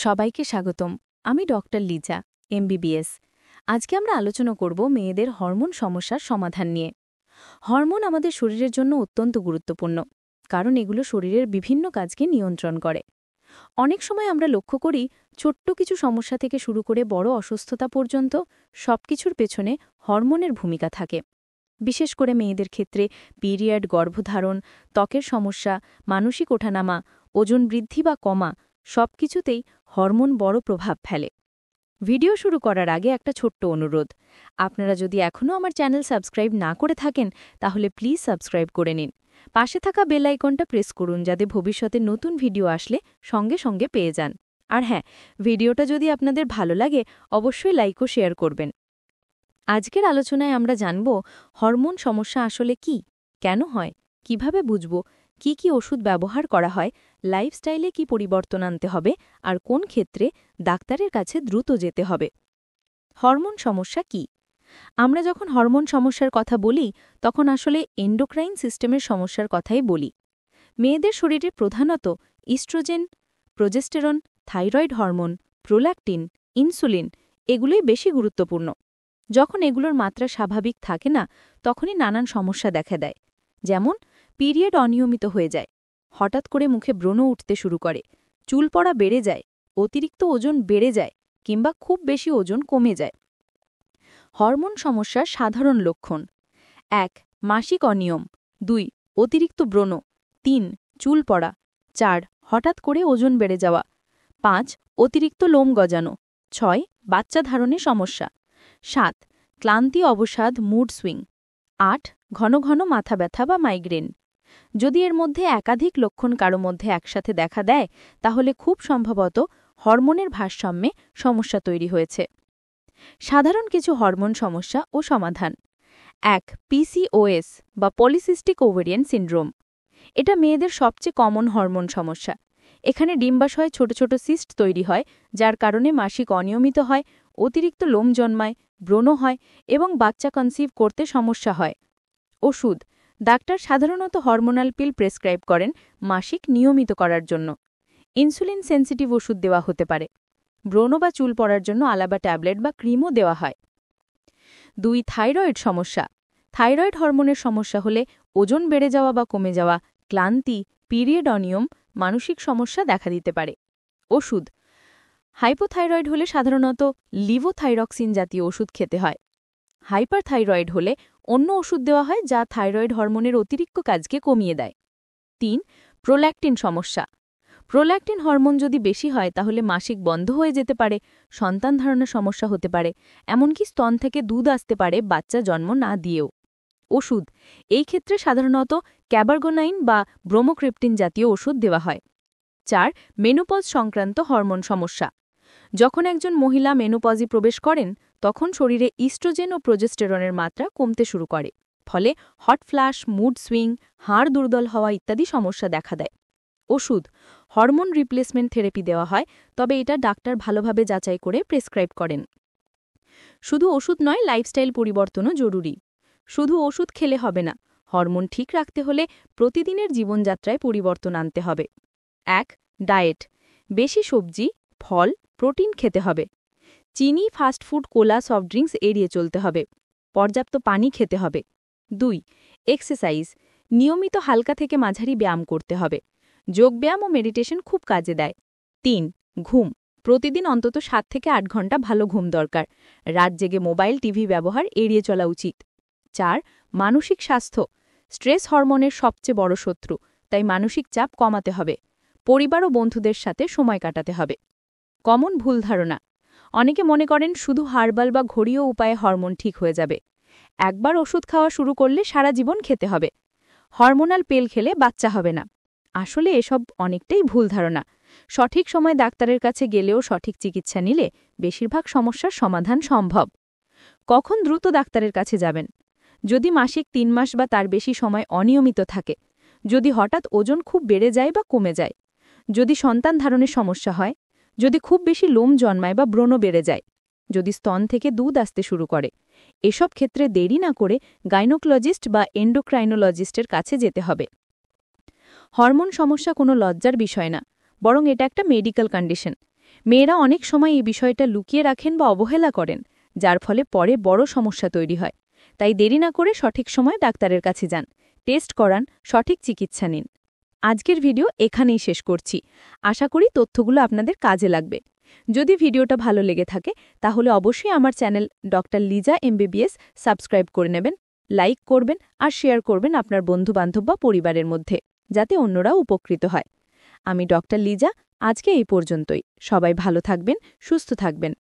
সবাইকে স্বাগতম। আমি ডক্টর লিজা, এমবিবিএস। আজকে আমরা আলোচনা করব মেয়েদের হরমোন সমস্যার সমাধান নিয়ে। হরমোন আমাদের শরীরের জন্য অত্যন্ত গুরুত্বপূর্ণ, কারণ এগুলো শরীরের বিভিন্ন কাজকে নিয়ন্ত্রণ করে। অনেক সময় আমরা লক্ষ্য করি ছোট্ট কিছু সমস্যা থেকে শুরু করে বড় অসুস্থতা পর্যন্ত সবকিছুর পেছনে হরমোনের ভূমিকা থাকে। বিশেষ করে মেয়েদের ক্ষেত্রে পিরিয়ড, গর্ভধারণ, ত্বকের সমস্যা, মানসিক ওঠানামা, ওজন বৃদ্ধি বা কমা সবকিছুতেই হরমোন বড় প্রভাব ফেলে। ভিডিও শুরু করার আগে একটা ছোট্ট অনুরোধ, আপনারা যদি এখনও আমার চ্যানেল সাবস্ক্রাইব না করে থাকেন তাহলে প্লিজ সাবস্ক্রাইব করে নিন। পাশে থাকা বেল আইকনটা প্রেস করুন যাতে ভবিষ্যতে নতুন ভিডিও আসলে সঙ্গে সঙ্গে পেয়ে যান। আর হ্যাঁ, ভিডিওটা যদি আপনাদের ভালো লাগে অবশ্যই লাইক ও শেয়ার করবেন। আজকের আলোচনায় আমরা জানব হরমোন সমস্যা আসলে কি, কেন হয়, কিভাবে বুঝব, কি ওষুধ ব্যবহার করা হয়, লাইফস্টাইলে কি পরিবর্তন আনতে হবে আর কোন ক্ষেত্রে ডাক্তারের কাছে দ্রুত যেতে হবে। হরমোন সমস্যা কি? আমরা যখন হরমোন সমস্যার কথা বলি তখন আসলে এন্ডোক্রাইন সিস্টেমের সমস্যার কথাই বলি। মেয়েদের শরীরে প্রধানত oestrogen, progesterone, thyroid hormone, prolactin, insulin এগুলোই বেশি গুরুত্বপূর্ণ। যখন এগুলোর মাত্রা স্বাভাবিক থাকে না তখনই নানান সমস্যা দেখা দেয়। যেমন পিরিয়ড অনিয়মিত হয়ে যায়, হঠাৎ করে মুখে ব্রণ উঠতে শুরু করে, চুল পড়া বেড়ে যায়, অতিরিক্ত ওজন বেড়ে যায় কিংবা খুব বেশি ওজন কমে যায়। হরমোন সমস্যার সাধারণ লক্ষণ: ১. মাসিক অনিয়ম, ২. অতিরিক্ত ব্রণ, ৩. চুল পড়া, ৪. হঠাৎ করে ওজন বেড়ে যাওয়া, ৫. অতিরিক্ত লোম গজানো, ৬. বাচ্চা ধারণে সমস্যা, ৭. ক্লান্তি, অবসাদ, মুড সুইং, ৮. ঘন ঘন মাথা ব্যথা বা মাইগ্রেন। যদি এর মধ্যে একাধিক লক্ষণ কারো মধ্যে একসাথে দেখা দেয় তাহলে খুব সম্ভবত হরমোনের ভারসাম্যে সমস্যা তৈরি হয়েছে। সাধারণ কিছু হরমোন সমস্যা ও সমাধান: ১. পিসিওএস বা পলিসিস্টিক ওভারিয়ান সিন্ড্রোম। এটা মেয়েদের সবচেয়ে কমন হরমোন সমস্যা। এখানে ডিম্বাশয়ে ছোট ছোট সিস্ট তৈরি হয়, যার কারণে মাসিক অনিয়মিত হয়, অতিরিক্ত লোম জন্মায়, ব্রণ হয় এবং বাচ্চা কনসিভ করতে সমস্যা হয়। ওষুধ: ডাক্তার সাধারণত হরমোনাল পিল প্রেসক্রাইব করেন মাসিক নিয়মিত করার জন্য। ইনসুলিন সেন্সিটিভ ওষুধ দেওয়া হতে পারে। ব্রণ বা চুল পড়ার জন্য আলাদা ট্যাবলেট বা ক্রিমও দেওয়া হয়। ২. থাইরয়েড সমস্যা। থাইরয়েড হরমোনের সমস্যা হলে ওজন বেড়ে যাওয়া বা কমে যাওয়া, ক্লান্তি, পিরিয়ড অনিয়ম, মানসিক সমস্যা দেখা দিতে পারে। ওষুধ: হাইপোথাইরয়েড হলে সাধারণত লিভোথাইরক্সিন জাতীয় ওষুধ খেতে হয়। হাইপারথাইরয়েড হলে অন্য ওষুধ দেওয়া হয় যা থাইরয়েড হরমোনের অতিরিক্ত কাজকে কমিয়ে দেয়। ৩. প্রোল্যাক্টিন সমস্যা। প্রোল্যাক্টিন হরমোন যদি বেশি হয় তাহলে মাসিক বন্ধ হয়ে যেতে পারে, সন্তান ধারণের সমস্যা হতে পারে, এমনকি স্তন থেকে দুধ আসতে পারে বাচ্চা জন্ম না দিয়েও। ওষুধ: এই ক্ষেত্রে সাধারণত ক্যাবারগোনাইন বা ব্রোমোক্রিপ্টিন জাতীয় ওষুধ দেওয়া হয়। ৪. মেনোপজ সংক্রান্ত হরমোন সমস্যা। যখন একজন মহিলা মেনোপজে প্রবেশ করেন তখন শরীরে ইস্ট্রোজেন ও প্রোজেস্টেরনের মাত্রা কমতে শুরু করে, ফলে হট ফ্ল্যাশ, মুড সুইং, হাড় দুর্বল হওয়া ইত্যাদি সমস্যা দেখা দেয়। ওষুধ: হরমোন রিপ্লেসমেন্ট থেরাপি দেওয়া হয়, তবে এটা ডাক্তার ভালোভাবে যাচাই করে প্রেসক্রাইব করেন। শুধু ওষুধ নয়, লাইফস্টাইল পরিবর্তনও জরুরি। শুধু ওষুধ খেলে হবে না, হরমোন ঠিক রাখতে হলে প্রতিদিনের জীবনযাত্রায় পরিবর্তন আনতে হবে। ১. ডায়েট: বেশি সবজি, ফল, প্রোটিন খেতে হবে। চিনি, ফাস্টফুড, কোলা, সফট ড্রিঙ্কস এড়িয়ে চলতে হবে। পর্যাপ্ত পানি খেতে হবে। ২. এক্সারসাইজ: নিয়মিত হালকা থেকে মাঝারি ব্যায়াম করতে হবে। যোগব্যায়াম ও মেডিটেশন খুব কাজে দেয়। ৩. ঘুম: প্রতিদিন অন্তত ৭ থেকে ৮ ঘন্টা ভালো ঘুম দরকার। রাত জেগে মোবাইল, টিভি ব্যবহার এড়িয়ে চলা উচিত। ৪. মানসিক স্বাস্থ্য: স্ট্রেস হরমোনের সবচেয়ে বড় শত্রু, তাই মানসিক চাপ কমাতে হবে। পরিবার ও বন্ধুদের সাথে সময় কাটাতে হবে। কমন ভুল ধারণা: অনেকে মনে করেন শুধু হার্বাল বা ঘরোয়া উপায়ে হরমোন ঠিক হয়ে যাবে। একবার ওষুধ খাওয়া শুরু করলে সারা জীবন খেতে হবে। হরমোনাল পিল খেলে বাচ্চা হবে না। আসলে এসব অনেকটাই ভুল ধারণা। সঠিক সময় ডাক্তারের কাছে গেলেও সঠিক চিকিৎসা নিলে বেশিরভাগ সমস্যার সমাধান সম্ভব। কখন দ্রুত ডাক্তারের কাছে যাবেন? যদি মাসিক ৩ মাস বা তার বেশি সময় অনিয়মিত থাকে, যদি হঠাৎ ওজন খুব বেড়ে যায় বা কমে যায়, যদি সন্তান ধারণের সমস্যা হয়, যদি খুব বেশি লোম জন্মায় বা ব্রণ বেড়ে যায়, যদি স্তন থেকে দুধ আসতে শুরু করে, এসব ক্ষেত্রে দেরি না করে গাইনোকোলজিস্ট বা এন্ডোক্রাইনোলজিস্টের কাছে যেতে হবে। হরমোন সমস্যা কোনো লজ্জার বিষয় না, বরং এটা একটা মেডিকেল কন্ডিশন। মেয়েরা অনেক সময় এই বিষয়টা লুকিয়ে রাখেন বা অবহেলা করেন, যার ফলে পরে বড় সমস্যা তৈরি হয়। তাই দেরি না করে সঠিক সময় ডাক্তারের কাছে যান, টেস্ট করান, সঠিক চিকিৎসা নিন। আজকের ভিডিও এখানেই শেষ করছি। আশা করি তথ্যগুলো আপনাদের কাজে লাগবে। যদি ভিডিওটা ভালো লেগে থাকে তাহলে অবশ্যই আমার channel doctor Liza MBBS subscribe করে নেবেন, লাইক করবেন আর শেয়ার করবেন আপনার বন্ধুবান্ধব বা পরিবারের মধ্যে, যাতে অন্যরাও উপকৃত হয়। আমি ডক্টর লিজা, আজকে এই পর্যন্তই। সবাই ভালো থাকবেন, সুস্থ থাকবেন।